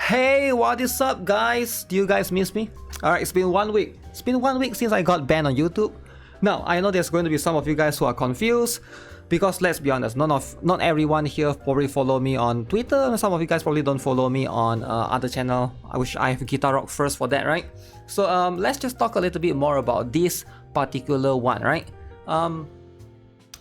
Hey, what is up, guys? Do you guys miss me? Alright, it's been 1 week. It's been 1 week since I got banned on YouTube. Now, I know there's going to be some of you guys who are confused because let's be honest, not everyone here probably follow me on Twitter. Some of you guys probably don't follow me on other channel. I wish I have GuitarRock first for that, right? So let's just talk a little bit more about this particular one, right?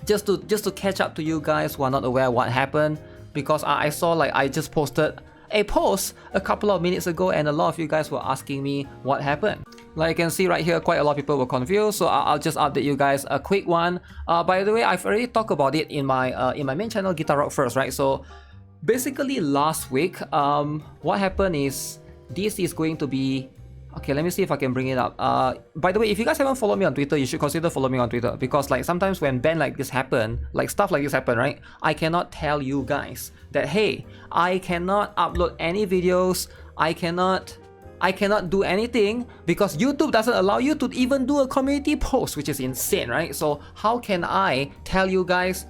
Just to catch up to you guys who are not aware what happened, because I saw like I just posted a post a couple of minutes ago and a lot of you guys were asking me what happened. Like you can see right here, quite a lot of people were confused, so I'll just update you guys a quick one. By the way, I've already talked about it in my main channel, GuitarRock First, right? So basically last week, what happened is this is going to be... Okay, let me see if I can bring it up. By the way, if you guys haven't followed me on Twitter, you should consider following me on Twitter, because like sometimes when ban like this happen, like stuff like this happen, right? I cannot tell you guys that, hey, I cannot upload any videos, I cannot do anything because YouTube doesn't allow you to even do a community post, which is insane, right? So how can I tell you guys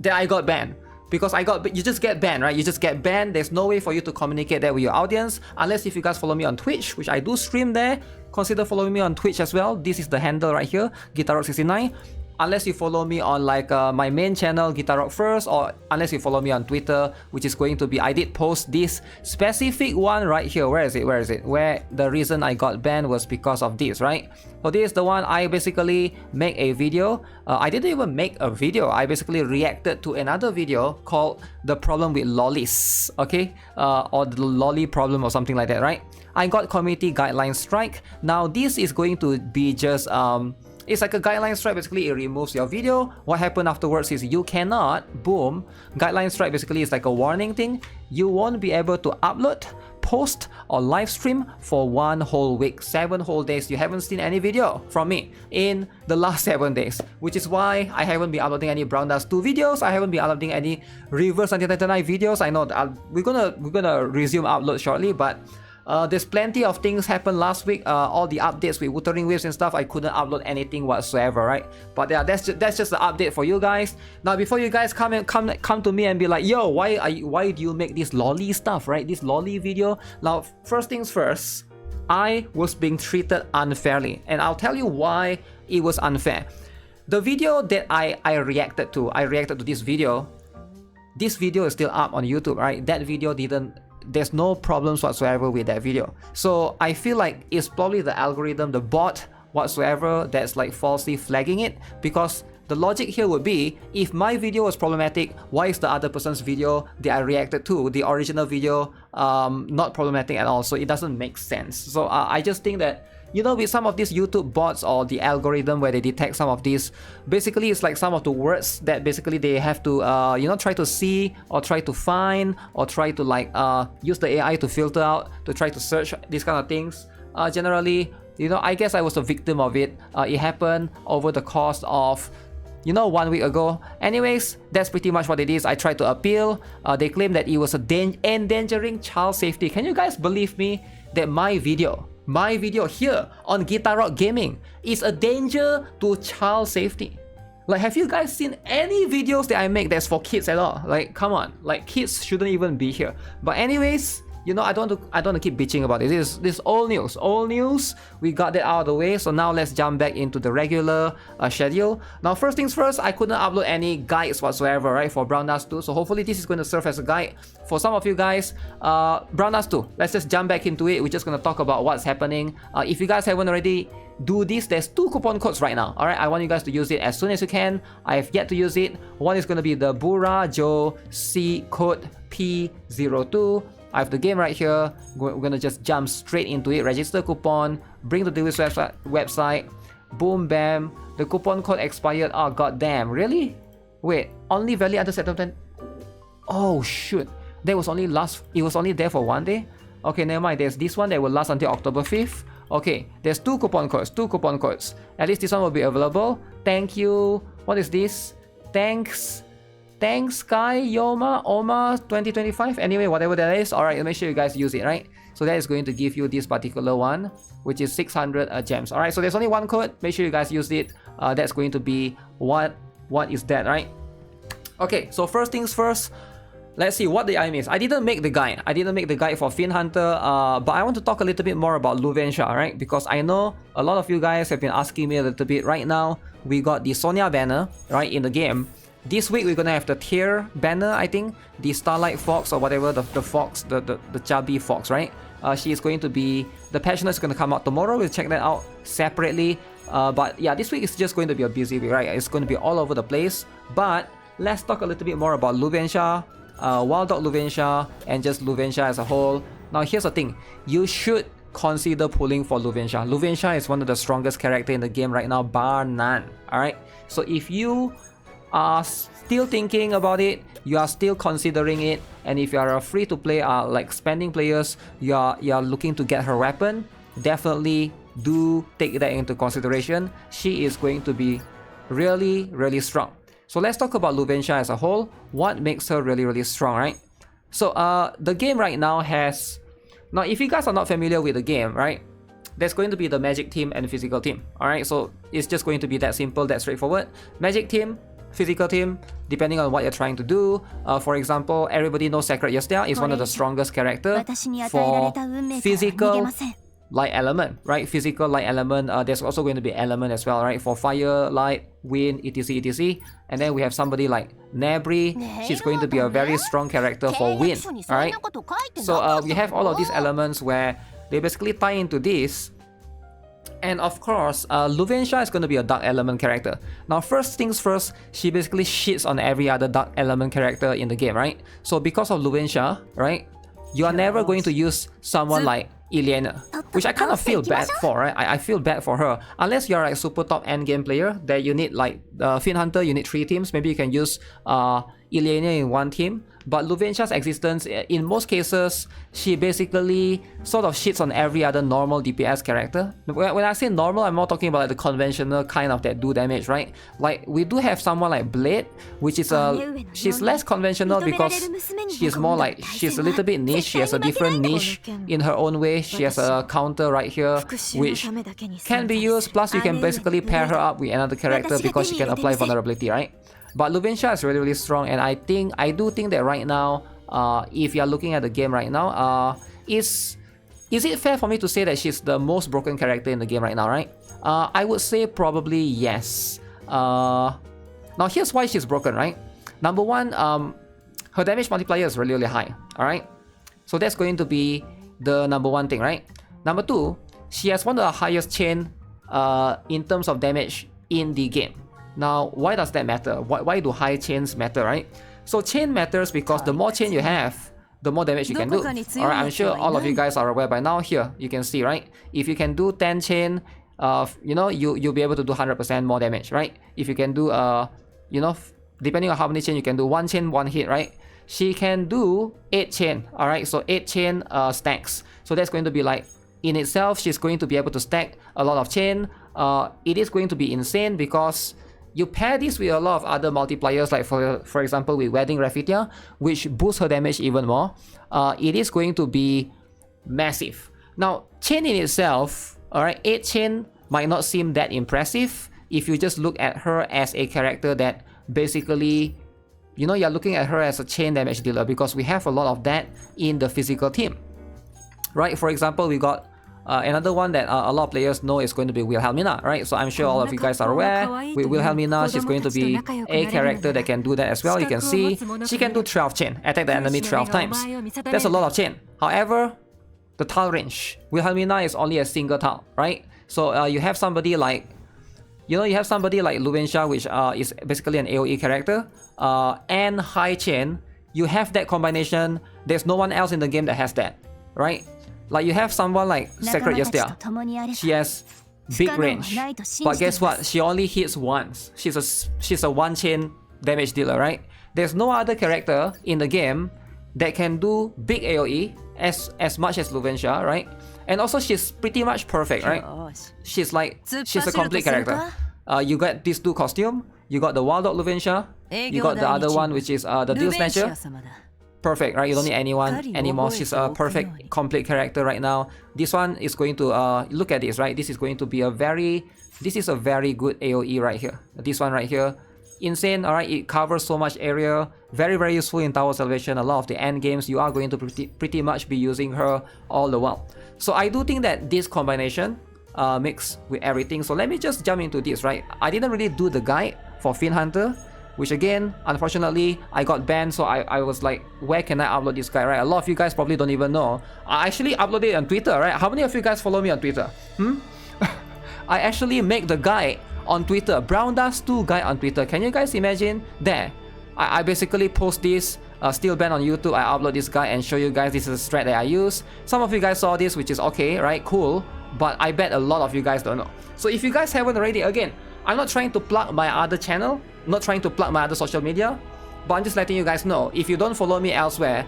that I got banned? Because you just get banned, right? You just get banned. There's no way for you to communicate that with your audience, unless if you guys follow me on Twitch, which I do stream there. Consider following me on Twitch as well. This is the handle right here, GuitarRock69. Unless you follow me on like my main channel, GuitarRock First, or unless you follow me on Twitter, which is going to be, I did post this specific one right here. Where is it? Where the reason I got banned was because of this, right? So this is the one I basically make a video. I didn't even make a video. I basically reacted to another video called The Problem with Lollies, okay? Or the lolly problem or something like that, right? I got community guideline strike. Now this is going to be just it's like a guideline strike. Basically it removes your video. What happened afterwards is you cannot, boom, guideline strike basically is like a warning thing. You won't be able to upload, post or live stream for 1 whole week. 7 whole days you haven't seen any video from me in the last 7 days, which is why I haven't been uploading any Brown Dust 2 videos. I haven't been uploading any Reverse 1999 videos. I know that we're gonna resume upload shortly, but there's plenty of things happened last week. All the updates with Wuthering Waves and stuff, I couldn't upload anything whatsoever, right? But yeah, that's just the update for you guys. Now, before you guys come to me and be like, yo, why do you make this lolly stuff, right? This lolly video. Now, first things first, I was being treated unfairly, and I'll tell you why it was unfair. The video that I reacted to this video. This video is still up on YouTube, right? That video there's no problems whatsoever with that video. So I feel like it's probably the algorithm, the bot whatsoever, that's like falsely flagging it, because the logic here would be, if my video was problematic, why is the other person's video that I reacted to, the original video, not problematic at all? So it doesn't make sense. So I just think that, you know, with some of these YouTube bots or the algorithm where they detect some of these, basically it's like some of the words that basically they have to, you know, try to see or try to find or try to like use the AI to filter out, to try to search these kind of things. Generally, you know, I guess I was a victim of it. It happened over the course of, you know, 1 week ago. Anyways, that's pretty much what it is. I tried to appeal. They claim that it was endangering child safety. Can you guys believe me that my video here on GuitarRock Gaming is a danger to child safety? Like, have you guys seen any videos that I make that's for kids at all? Like, come on, like kids shouldn't even be here. But anyways, you know, I don't want to keep bitching about this. This is old news. We got that out of the way. So now let's jump back into the regular schedule. Now, first things first, I couldn't upload any guides whatsoever, right, for Brown Dust 2. So hopefully this is going to serve as a guide for some of you guys. Brown Dust 2, let's just jump back into it. We're just going to talk about what's happening. If you guys haven't already do this, there's 2 coupon codes right now. All right, I want you guys to use it as soon as you can. I have yet to use it. One is going to be the Bura Joe C code P02. I have the game right here. We're gonna just jump straight into it. Register coupon, bring the dealer's website, boom, bam. The coupon code expired. Oh, goddamn, really? Wait, only valid until September 10. Oh shoot, it was only there for 1 day. Okay, never mind. There's this one that will last until October 5th. Okay, there's 2 coupon codes. At least this one will be available. Thank you. What is this? Thanks, Kai Oma 2025. Anyway, whatever that is. Alright, make sure you guys use it, right? So that is going to give you this particular one, which is 600 gems. Alright, so there's only 1 code. Make sure you guys use it. That's going to be what is that, right? Okay, so first things first, let's see what did I miss. I didn't make the guide. I didn't make the guide for Fiend Hunter, but I want to talk a little bit more about Luvencia, right? Because I know a lot of you guys have been asking me a little bit. Right now, we got the Sonya banner, right, in the game. This week, we're gonna have the Tear banner, I think. The Starlight Fox or whatever, the fox, the chubby fox, right? She is going to be... The Passionate is gonna come out tomorrow. We'll check that out separately. But yeah, this week is just going to be a busy week, right? It's going to be all over the place. But let's talk a little bit more about Luvencia, Wild Dog Luvencia, and just Luvencia as a whole. Now, here's the thing. You should consider pulling for Luvencia. Luvencia is one of the strongest characters in the game right now, bar none. Alright? So if you are still thinking about it, you are still considering it, and if you are a free-to-play, like spending players, you are looking to get her weapon, definitely do take that into consideration. She is going to be really, really strong. So let's talk about Luvencia as a whole. What makes her really, really strong, right? So the game right now has... Now, if you guys are not familiar with the game, right? There's going to be the magic team and physical team. Alright, so it's just going to be that simple, that straightforward. Magic team, physical team, depending on what you're trying to do. For example, everybody knows Sacred Yestia is one of the strongest characters for physical light element, right? Physical light element. There's also going to be element as well, right? For fire, light, wind, etc, etc. And then we have somebody like Nebri. She's going to be a very strong character for wind, alright? So we have all of these elements where they basically tie into this. And of course, Luvencia is going to be a dark element character. Now, first things first, she basically shits on every other dark element character in the game, right? So because of Luvencia, right, you are never going to use someone like Ileana, which I kind of feel bad for, right? I feel bad for her. Unless you're like super top end game player, that you need like Fiend Hunter, you need 3 teams. Maybe you can use Ileana in 1 team. But Luvencia's existence, in most cases, she basically sort of shits on every other normal DPS character. When I say normal, I'm more talking about like the conventional kind of that do damage, right? Like, we do have someone like Blade, which is she's less conventional because she's more like, she's a little bit niche. She has a different niche in her own way. She has a counter right here, which can be used. Plus, you can basically pair her up with another character because she can apply vulnerability, right? But Luvencia is really, really strong, and I do think that right now, if you're looking at the game right now, is it fair for me to say that she's the most broken character in the game right now, right? I would say probably yes. Now here's why she's broken, right? Number one, her damage multiplier is really, really high, alright? So that's going to be the number one thing, right? Number two, she has one of the highest chain in terms of damage in the game. Now, why does that matter? Why do high chains matter, right? So chain matters because the more chain you have, the more damage you can do. Alright, I'm sure all of you guys are aware by now. Here, you can see, right? If you can do 10 chain, you know, you'll be able to do 100% more damage, right? If you can do, you know, depending on how many chain you can do, 1 chain, 1 hit, right? She can do 8 chain, alright? So 8 chain stacks. So that's going to be like, in itself, she's going to be able to stack a lot of chain. It is going to be insane because you pair this with a lot of other multipliers, like for example with Wedding Raphitia, which boosts her damage even more. It is going to be massive. Now, chain in itself, alright, 8 chain might not seem that impressive if you just look at her as a character that basically, you know, you're looking at her as a chain damage dealer because we have a lot of that in the physical team. Right, for example, we got another one that a lot of players know is going to be Wilhelmina, right? So I'm sure all of you guys are aware. With Wilhelmina, she's going to be a character that can do that as well. You can see she can do 12 chain, attack the enemy 12 times. That's a lot of chain. However, the tile range, Wilhelmina is only a single tile, right? So you have somebody like, you know, you have somebody like Luvencia, which is basically an AoE character, and high chain. You have that combination. There's no one else in the game that has that, right? Like you have someone like Sacred Yestia. She has big range, but guess what? She only hits once. She's a 1 chain damage dealer, right? There's no other character in the game that can do big AoE as much as Luvencia, right? And also she's pretty much perfect, right? She's a complete character. You got these 2 costumes. You got the Wild Dog Luvencia. You got the other one, which is the Deal Snatcher. Perfect, right? You don't need anyone anymore. She's a perfect, complete character right now. This one is going to, look at this, right? This is going to be this is a very good AoE right here. This one right here. insane. All right, it covers so much area. Very, very useful in tower salvation. A lot of the end games, you are going to pretty much be using her all the while. So I do think that this combination mix with everything. So let me just jump into this, right? I didn't really do the guide for Fiend Hunter, which again, unfortunately, I got banned. So I was like, where can I upload this guide, right? A lot of you guys probably don't even know. I actually uploaded it on Twitter, right? How many of you guys follow me on Twitter? I actually make the guide on Twitter, Brown Dust 2 guide on Twitter. Can you guys imagine? There, I basically post this, still banned on YouTube. I upload this guide and show you guys this is a strat that I use. Some of you guys saw this, which is okay, right? Cool. But I bet a lot of you guys don't know. So if you guys haven't already, again, I'm not trying to plug my other channel, not trying to plug my other social media, but I'm just letting you guys know, if you don't follow me elsewhere,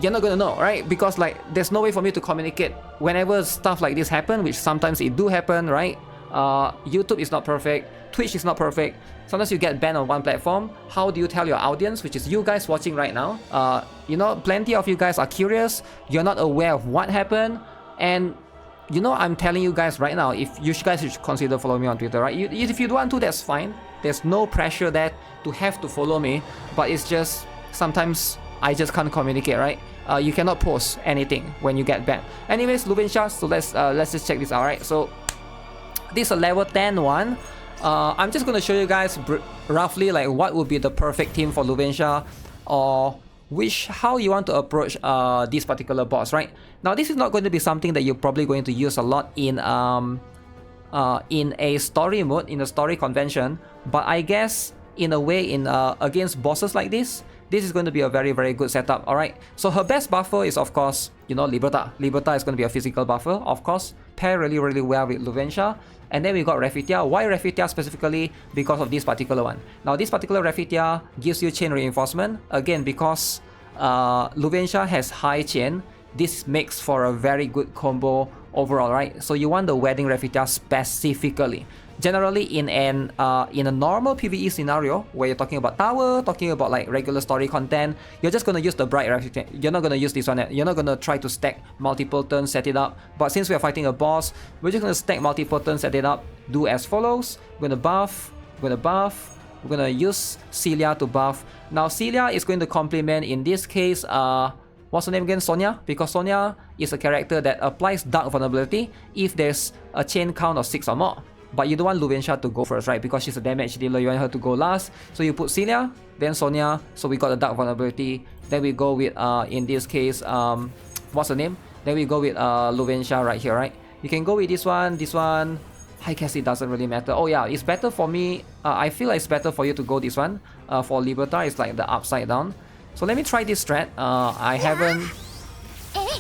you're not gonna know, right? Because like, there's no way for me to communicate whenever stuff like this happen, which sometimes it do happen, right? YouTube is not perfect, Twitch is not perfect. Sometimes you get banned on one platform. How do you tell your audience, which is you guys watching right now? You know, plenty of you guys are curious. You're not aware of what happened, and you know, I'm telling you guys right now, if you guys should consider following me on Twitter, right? If you don't want to, that's fine. There's no pressure there to have to follow me, but it's just sometimes I just can't communicate, right? You cannot post anything when you get banned. Anyways, Luvencia, so let's just check this out, right? So this is a level 10 one. I'm just gonna show you guys roughly like what would be the perfect team for Luvencia, or how you want to approach this particular boss, right? Now this is not going to be something that you're probably going to use a lot in a story mode, in a story convention, but I guess in a way against bosses like this is going to be a very, very good setup. Alright, so her best buffer is of course, you know, Liberta is going to be a physical buffer, of course, pair really, really well with Luvencia. And then we got Refitia. Why Refitia specifically? Because of this particular one. Now this particular Refitia gives you chain reinforcement, again because Luvencia has high chain. This makes for a very good combo overall, right? So you want the Wedding Refitia specifically. Generally in a normal PvE scenario where you're talking about tower, talking about like regular story content, you're just gonna use the Bright Refitia. You're not gonna use this one. You're not gonna try to stack multiple turns, set it up. But since we are fighting a boss, we're just gonna stack multiple turns, set it up. Do as follows. We're gonna buff. We're gonna use Celia to buff. Now Celia is going to complement, in this case, what's her name again? Sonia, because Sonia is a character that applies Dark Vulnerability if there's a chain count of 6 or more. But you don't want Luvencia to go first, right? Because she's a damage dealer, you want her to go last. So you put Celia, then Sonia. So we got the Dark Vulnerability. Then we go with, in this case, what's her name? Then we go with Luvencia right here, right? You can go with this one. I guess it doesn't really matter. Oh yeah, it's better for me. I feel like it's better for you to go this one. For Liberta, it's like the upside down. So let me try this strat. I haven't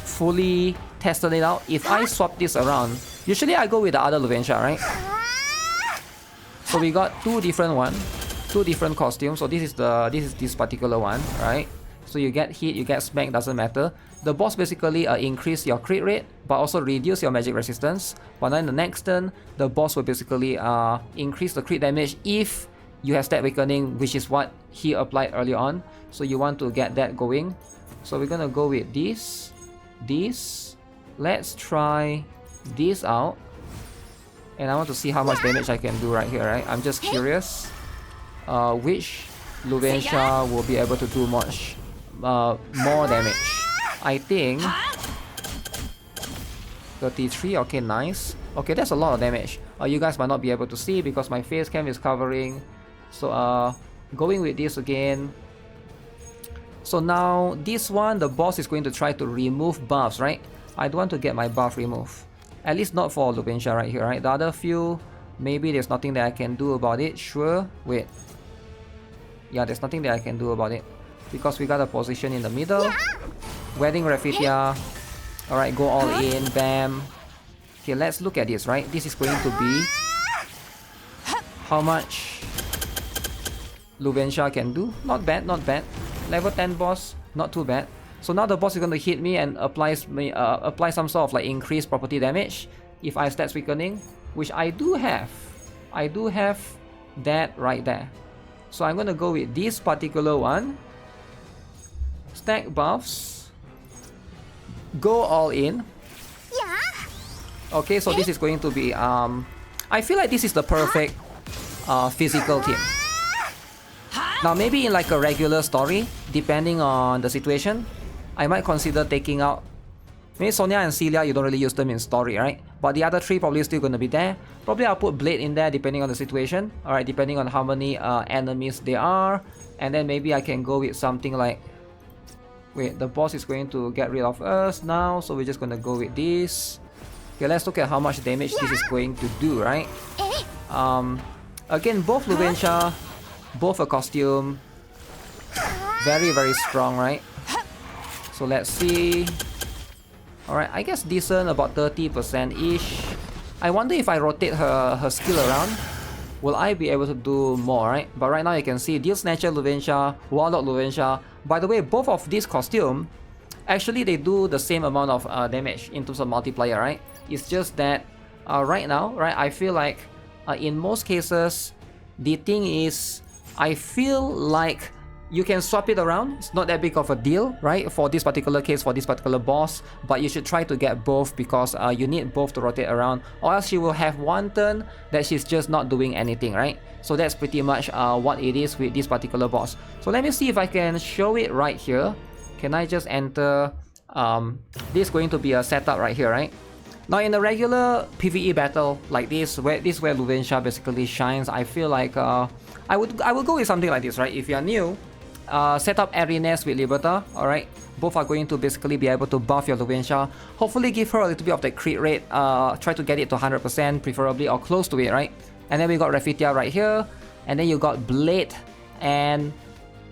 fully tested it out. If I swap this around, usually I go with the other Luvencia, right? So we got two different costumes. So this is this particular one, right? So you get hit, you get smacked, doesn't matter. The boss basically increase your crit rate, but also reduce your magic resistance. But then the next turn, the boss will basically increase the crit damage if you have Stat Awakening, which is what he applied earlier on. So you want to get that going. So we're gonna go with this. Let's try this out. And I want to see how much damage I can do right here, right? I'm just curious which Luvencia will be able to do much more damage. I think 33, okay, nice. Okay, that's a lot of damage. You guys might not be able to see because my face cam is covering. So going with this again. So now this one, the boss is going to try to remove buffs, right? I don't want to get my buff removed. At least not for Luvencia right here, right? The other few, maybe there's nothing that I can do about it. Sure, wait. Yeah, there's nothing that I can do about it. Because we got a position in the middle. Wedding Refitia. Alright, go all in, bam. Okay, let's look at this, right? This is going to be how much Luvencia can do. Not bad, not bad. Level 10 boss, not too bad. So now the boss is going to hit me and apply some sort of like increased property damage if I Stats Weakening, which I do have. I do have that right there. So I'm going to go with this particular one. Stack buffs. Go all in. Okay, so this is going to be I feel like this is the perfect physical team. Now maybe in like a regular story, depending on the situation, I might consider taking out. Maybe Sonia and Celia, you don't really use them in story, right? But the other three probably still gonna be there. Probably I'll put Blade in there depending on the situation. Alright, depending on how many enemies there are. And then maybe I can go with something like... Wait, the boss is going to get rid of us now, so we're just gonna go with this. Okay, let's look at how much damage this is going to do, right? Again, both Luvencia, both a costume. Very, very strong, right? So let's see... Alright, I guess decent, about 30%-ish. I wonder if I rotate her skill around, will I be able to do more, right? But right now you can see Deal Snatcher Luvencia, Warlock Luvencia. By the way, both of these costumes, actually they do the same amount of damage in terms of multiplier, right? It's just that right now, right, I feel like in most cases, the thing is, I feel like you can swap it around. It's not that big of a deal, right? For this particular case, for this particular boss. But you should try to get both because you need both to rotate around. Or else she will have one turn that she's just not doing anything, right? So that's pretty much what it is with this particular boss. So let me see if I can show it right here. Can I just enter... this is going to be a setup right here, right? Now in a regular PvE battle like this where Luvencia basically shines, I feel like I would go with something like this, right? If you are new, set up Arenas with Liberta, alright? Both are going to basically be able to buff your Luvencia. Hopefully give her a little bit of the crit rate, try to get it to 100% preferably or close to it, right? And then we got Refitia right here, and then you got Blade and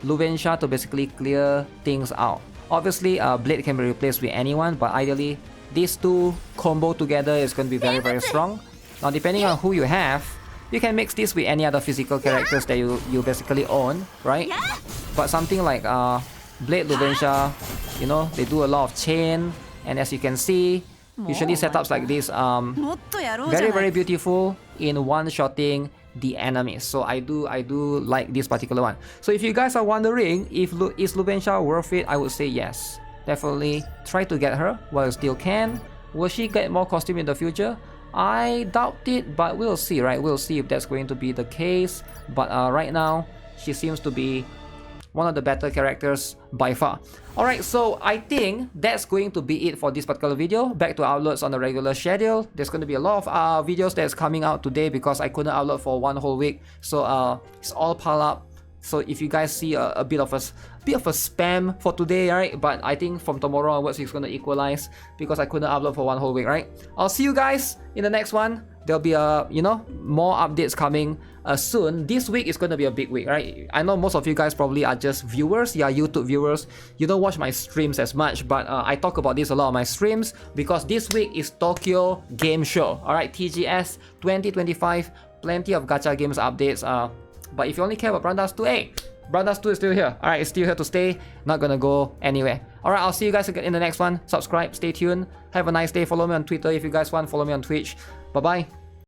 Luvencia to basically clear things out. Obviously, Blade can be replaced with anyone, but ideally, these two combo together is going to be very, very strong. Now, depending on who you have, you can mix this with any other physical characters that you basically own, right? But something like Blade Luvencia, you know, they do a lot of chain, and as you can see, usually setups like this very, very beautiful in one-shotting the enemies. So I do like this particular one. So if you guys are wondering if is Luvencia worth it, I would say yes. Definitely try to get her while you still can. Will she get more costume in the future? I doubt it, but we'll see, right? We'll see if that's going to be the case. But right now, she seems to be one of the better characters by far. Alright, so I think that's going to be it for this particular video. Back to uploads on the regular schedule. There's going to be a lot of videos that's coming out today because I couldn't upload for one whole week. So it's all piled up. So if you guys see a bit of a spam for today, right? But I think from tomorrow onwards it's gonna equalize because I couldn't upload for one whole week, right? I'll see you guys in the next one. There'll be more updates coming soon. This week is gonna be a big week, right? I know most of you guys probably are just viewers, yeah, YouTube viewers. You don't watch my streams as much, but I talk about this a lot on my streams because this week is Tokyo Game Show. All right, TGS 2025. Plenty of gacha games updates. But if you only care about Brandas 2, hey, Brandas 2 is still here. Alright, it's still here to stay. Not gonna go anywhere. Alright, I'll see you guys again in the next one. Subscribe, stay tuned. Have a nice day. Follow me on Twitter if you guys want. Follow me on Twitch. Bye-bye.